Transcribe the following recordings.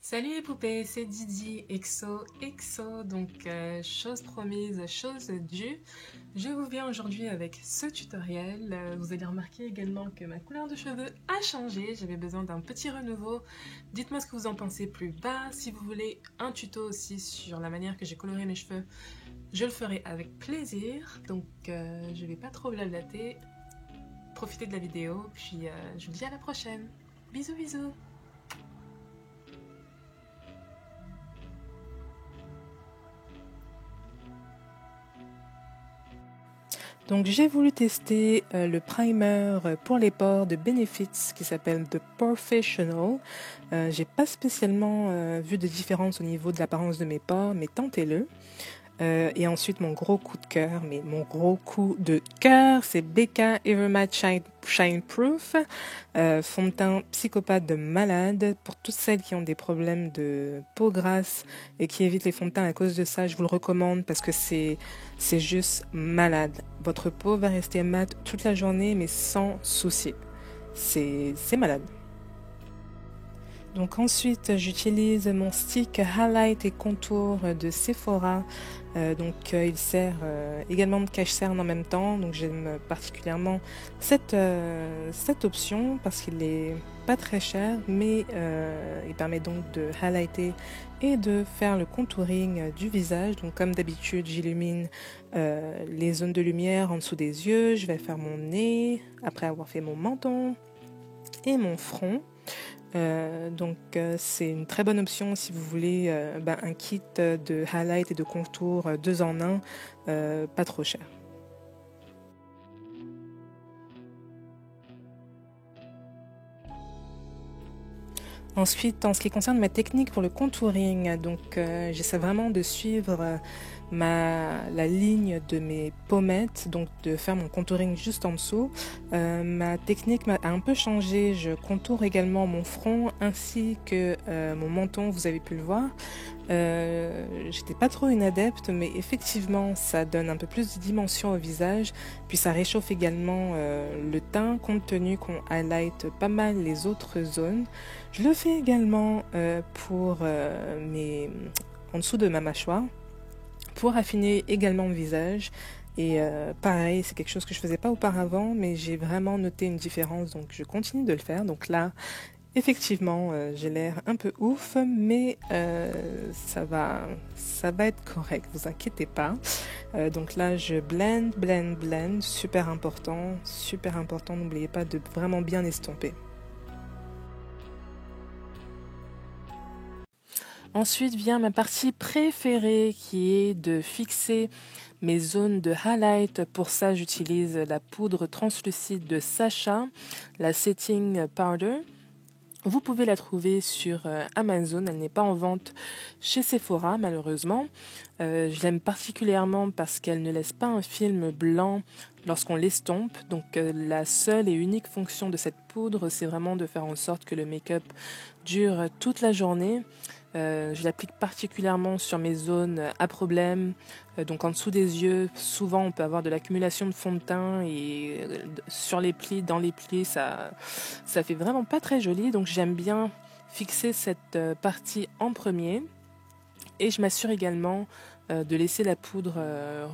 Salut les poupées, c'est Didi, EXO. Donc, chose promise, chose due. Je vous viens aujourd'hui avec ce tutoriel. Vous allez remarquer également que ma couleur de cheveux a changé. J'avais besoin d'un petit renouveau. Dites-moi ce que vous en pensez plus bas. Si vous voulez un tuto aussi sur la manière que j'ai coloré mes cheveux, je le ferai avec plaisir. Donc, je vais pas trop blablater. Profitez de la vidéo, puis je vous dis à la prochaine. Bisous, bisous. Donc j'ai voulu tester le primer pour les pores de Benefits qui s'appelle The Professional. J'ai pas spécialement vu de différence au niveau de l'apparence de mes pores, mais tentez-le. Et ensuite mon gros coup de cœur, c'est BK Evermatte Shine Proof, fond de teint psychopathe de malade. Pour toutes celles qui ont des problèmes de peau grasse et qui évitent les fonds de teint à cause de ça, je vous le recommande parce que c'est juste malade. Votre peau va rester mate toute la journée mais sans souci. C'est malade. Donc ensuite, j'utilise mon stick Highlight et Contour de Sephora. Il sert également de cache-cerne en même temps. Donc j'aime particulièrement cette option parce qu'il est pas très cher, mais il permet donc de highlighter et de faire le contouring du visage. Donc comme d'habitude, j'illumine les zones de lumière en dessous des yeux. Je vais faire mon nez après avoir fait mon menton et mon front. C'est une très bonne option si vous voulez un kit de highlight et de contour 2 en 1, pas trop cher. Ensuite, en ce qui concerne ma technique pour le contouring, j'essaie vraiment de suivre la ligne de mes pommettes, donc de faire mon contouring juste en dessous. Ma technique a un peu changé, je contourne également mon front ainsi que mon menton, vous avez pu le voir. J'étais pas trop une adepte, mais effectivement ça donne un peu plus de dimension au visage, puis ça réchauffe également le teint compte tenu qu'on highlight pas mal les autres zones. Je le fais également en dessous de ma mâchoire pour affiner également le visage. Et pareil, c'est quelque chose que je faisais pas auparavant, mais j'ai vraiment noté une différence, donc je continue de le faire. Donc là, effectivement, j'ai l'air un peu ouf, mais ça va être correct, vous inquiétez pas. Donc là, je blend, super important, n'oubliez pas de vraiment bien estomper. Ensuite vient ma partie préférée qui est de fixer mes zones de highlight. Pour ça, j'utilise la poudre translucide de Sacha, la Setting Powder. Vous pouvez la trouver sur Amazon, elle n'est pas en vente chez Sephora malheureusement. Je l'aime particulièrement parce qu'elle ne laisse pas un film blanc lorsqu'on l'estompe. Donc la seule et unique fonction de cette poudre, c'est vraiment de faire en sorte que le make-up dure toute la journée. Je l'applique particulièrement sur mes zones à problème, donc en dessous des yeux. Souvent, on peut avoir de l'accumulation de fond de teint et sur les plis, dans les plis, ça fait vraiment pas très joli. Donc j'aime bien fixer cette partie en premier. Et je m'assure également de laisser la poudre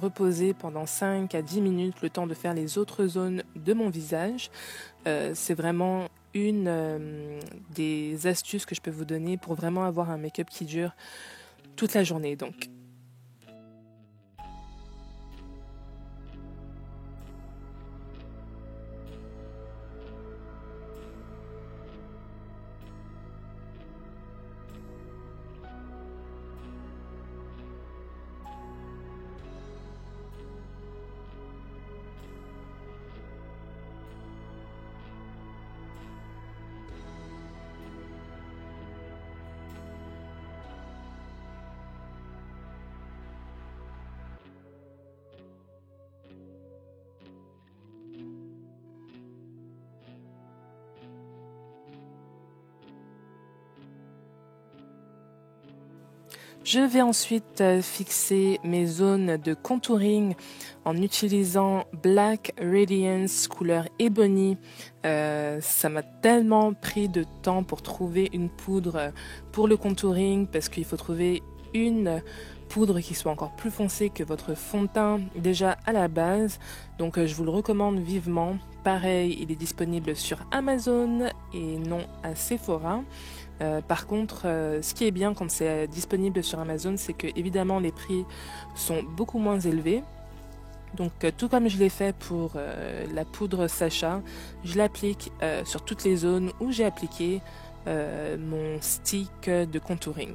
reposer pendant 5 à 10 minutes, le temps de faire les autres zones de mon visage. C'est vraiment une des astuces que je peux vous donner pour vraiment avoir un make-up qui dure toute la journée. Donc. Je vais ensuite fixer mes zones de contouring en utilisant Black Radiance couleur Ebony. Ça m'a tellement pris de temps pour trouver une poudre pour le contouring parce qu'il faut trouver une poudre qui soit encore plus foncée que votre fond de teint déjà à la base. Donc je vous le recommande vivement. Pareil, il est disponible sur Amazon et non à Sephora. Par contre, ce qui est bien quand c'est disponible sur Amazon, c'est que évidemment les prix sont beaucoup moins élevés. Donc tout comme je l'ai fait pour la poudre Sacha, je l'applique sur toutes les zones où j'ai appliqué mon stick de contouring.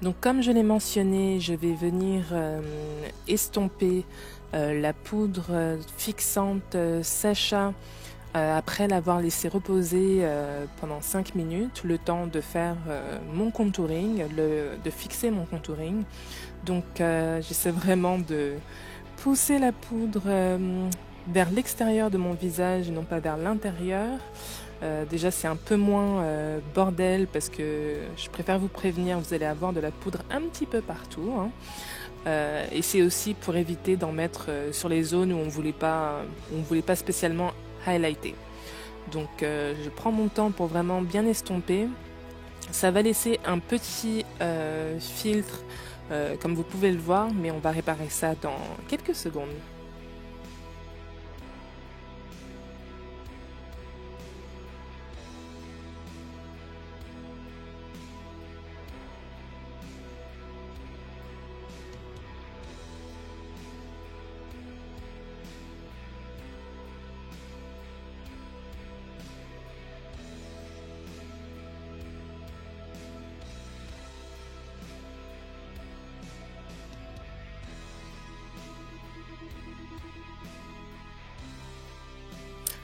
Donc comme je l'ai mentionné, je vais venir estomper la poudre fixante Sacha après l'avoir laissé reposer pendant 5 minutes, le temps de faire mon contouring, de fixer mon contouring. Donc j'essaie vraiment de pousser la poudre vers l'extérieur de mon visage et non pas vers l'intérieur. Déjà c'est un peu moins bordel parce que je préfère vous prévenir, vous allez avoir de la poudre un petit peu partout, hein. Et c'est aussi pour éviter d'en mettre sur les zones où on voulait pas spécialement highlighter. Donc je prends mon temps pour vraiment bien estomper. Ça va laisser un petit filtre comme vous pouvez le voir, mais on va réparer ça dans quelques secondes.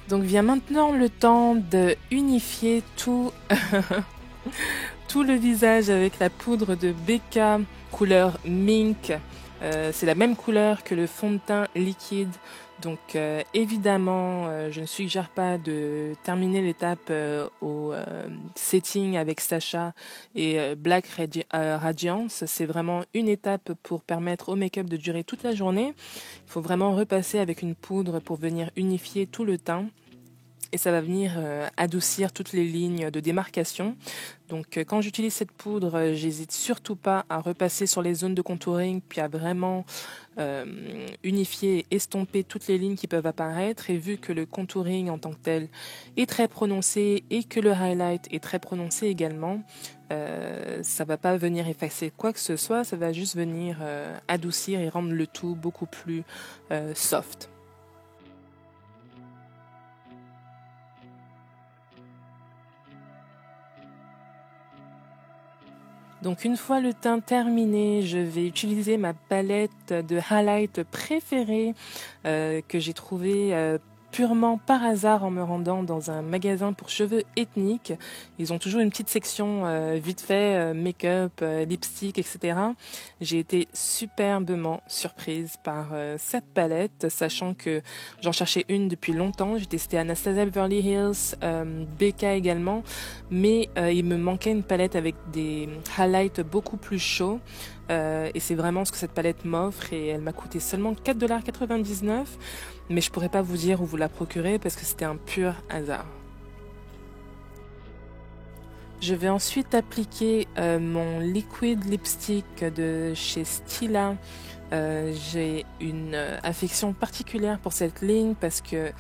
Donc vient maintenant le temps de unifier tout, tout le visage avec la poudre de Becca couleur Mink. C'est la même couleur que le fond de teint liquide. Donc évidemment, je ne suggère pas de terminer l'étape au setting avec Sacha et Black Radiance. C'est vraiment une étape pour permettre au make-up de durer toute la journée. Il faut vraiment repasser avec une poudre pour venir unifier tout le teint. Et ça va venir adoucir toutes les lignes de démarcation. Donc quand j'utilise cette poudre, j'hésite surtout pas à repasser sur les zones de contouring, puis à vraiment unifier et estomper toutes les lignes qui peuvent apparaître. Et vu que le contouring en tant que tel est très prononcé et que le highlight est très prononcé également, ça va pas venir effacer quoi que ce soit, ça va juste venir adoucir et rendre le tout beaucoup plus soft. Donc une fois le teint terminé, je vais utiliser ma palette de highlight préférée que j'ai trouvée purement par hasard en me rendant dans un magasin pour cheveux ethniques. Ils ont toujours une petite section vite fait, make-up, lipstick, etc. J'ai été superbement surprise par cette palette, sachant que j'en cherchais une depuis longtemps. J'ai testé Anastasia Beverly Hills, Becca également, mais il me manquait une palette avec des highlights beaucoup plus chauds. Et c'est vraiment ce que cette palette m'offre et elle m'a coûté seulement 4,99 $, mais je pourrais pas vous dire où vous la procurer parce que c'était un pur hasard. Je vais ensuite appliquer mon liquid lipstick de chez Stila. J'ai une affection particulière pour cette ligne parce que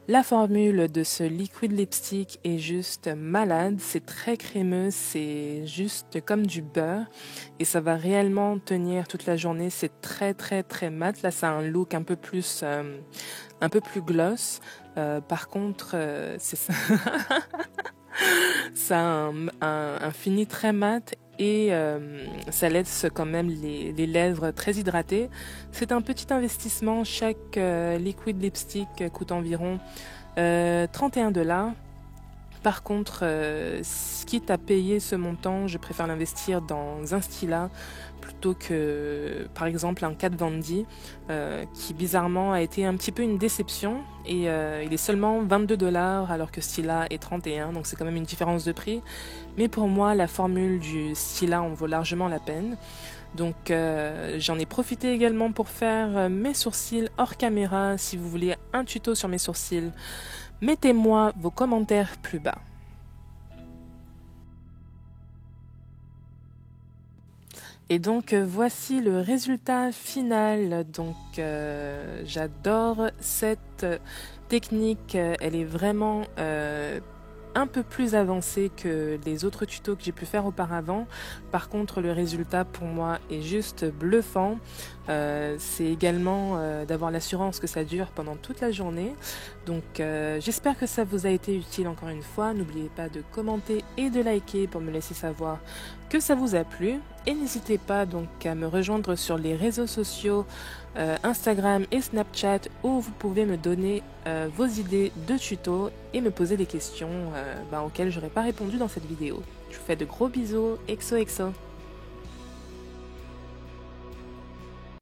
la formule de ce liquid lipstick est juste malade. C'est très crémeux, c'est juste comme du beurre et ça va réellement tenir toute la journée. C'est très très très mat. Là, ça a un look un peu plus gloss. Par contre, c'est ça. Ça a un fini très mat et ça laisse quand même les lèvres très hydratées. C'est un petit investissement, chaque liquid lipstick coûte environ 31 $. Par contre, quitte à payer ce montant, je préfère l'investir dans un Stila plutôt que, par exemple, un Kat Von D, qui bizarrement a été un petit peu une déception. Et il est seulement 22 $ alors que Stila est 31, donc c'est quand même une différence de prix. Mais pour moi, la formule du Stila en vaut largement la peine. Donc j'en ai profité également pour faire mes sourcils hors caméra. Si vous voulez un tuto sur mes sourcils, mettez-moi vos commentaires plus bas. Et donc voici le résultat final. Donc j'adore cette technique, elle est vraiment un peu plus avancée que les autres tutos que j'ai pu faire auparavant. Par contre, le résultat pour moi est juste bluffant. C'est également d'avoir l'assurance que ça dure pendant toute la journée. Donc j'espère que ça vous a été utile encore une fois. N'oubliez pas de commenter et de liker pour me laisser savoir que ça vous a plu. Et n'hésitez pas donc à me rejoindre sur les réseaux sociaux Instagram et Snapchat, où vous pouvez me donner vos idées de tutos et me poser des questions auxquelles je n'aurais pas répondu dans cette vidéo. Je vous fais de gros bisous, exo exo.